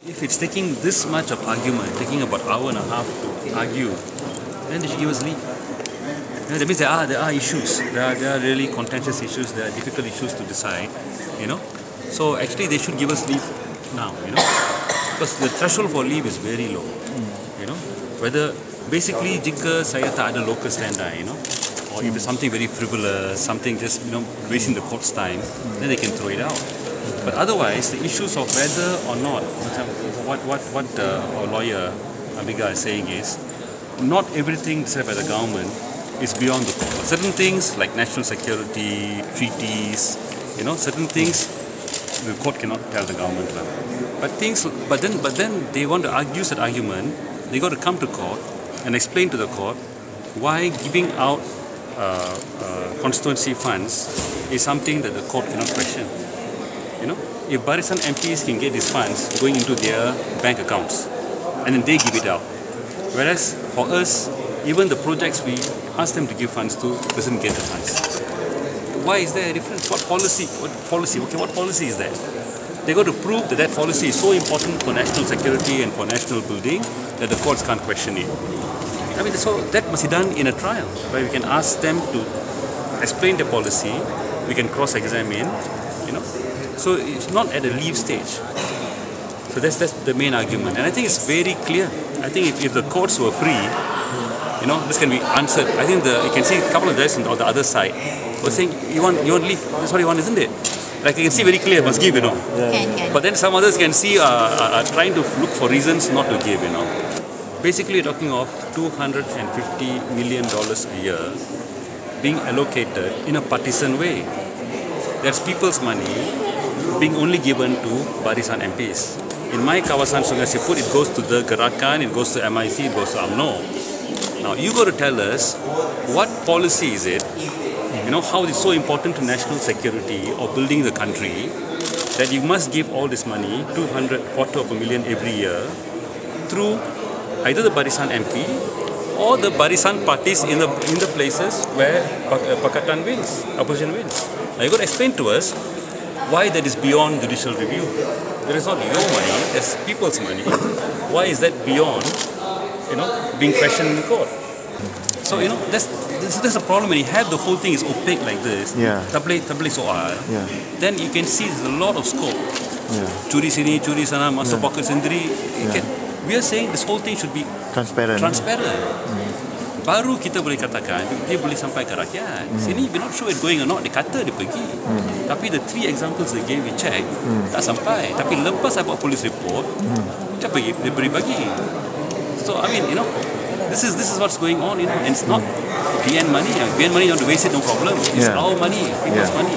If it's taking this much of argument, taking about an hour and a half to argue, then they should give us leave. That means there are issues. There are really contentious issues. There are difficult issues to decide. So actually they should give us leave now. Because the threshold for leave is very low. Whether basically jika saya tak ada local standard, or if it's something very frivolous, something just wasting the court's time, then they can throw it out. But otherwise, the issues of whether or not, what our lawyer Amiga is saying is, not everything decided by the government is beyond the court. Certain things like national security, treaties, certain things the court cannot tell the government. But then they want to argue that argument. They got to come to court and explain to the court why giving out constituency funds is something that the court cannot question. If Barisan MPs can get these funds going into their bank accounts and then they give it out, whereas for us, even the projects we ask them to give funds to doesn't get the funds. Why is there a difference? What policy? Okay, what policy is that? They got to prove that policy is so important for national security and for national building that the courts can't question it. So that must be done in a trial where we can ask them to explain the policy. We can cross-examine. So it's not at a leave stage. So that's the main argument, and I think it's very clear. I think if the courts were free, this can be answered. I think you can see a couple of judges on the other side were saying you want leave. That's what you want, isn't it? Like you can see very clear, must give, Can. But then some others can see trying to look for reasons not to give, Basically, talking of $250 million a year being allocated in a partisan way. That's people's money being only given to Barisan MPs. In my kawasan Sungai Siput, it goes to the Gerakan, it goes to MIC, it goes to UMNO. Now, you got to tell us what policy is it, how it's so important to national security or building the country that you must give all this money, $250,000 every year, through either the Barisan MP or the Barisan parties in the places where Pakatan wins, opposition wins. Now you got to explain to us why that is beyond judicial review. That is not your money, that's people's money. Why is that beyond, being questioned in court? So that's a problem when you have the whole thing is opaque like this. Tablik soal. Then you can see there's a lot of scope. Curi sini, curi sana, masuk pocket sendiri. We are saying this whole thing should be transparent. Baru kita boleh katakan dia boleh sampai ke rakyat. Sini we're not sure it's going or not. Dia kata dia pergi. Tapi the 3 examples they gave, we check, tak sampai. Tapi lepas saya buat police report, dia beri bagi. So this is what's going on, and it's not BN money. BN money, you want to waste it, no problem. It's our money, people's money.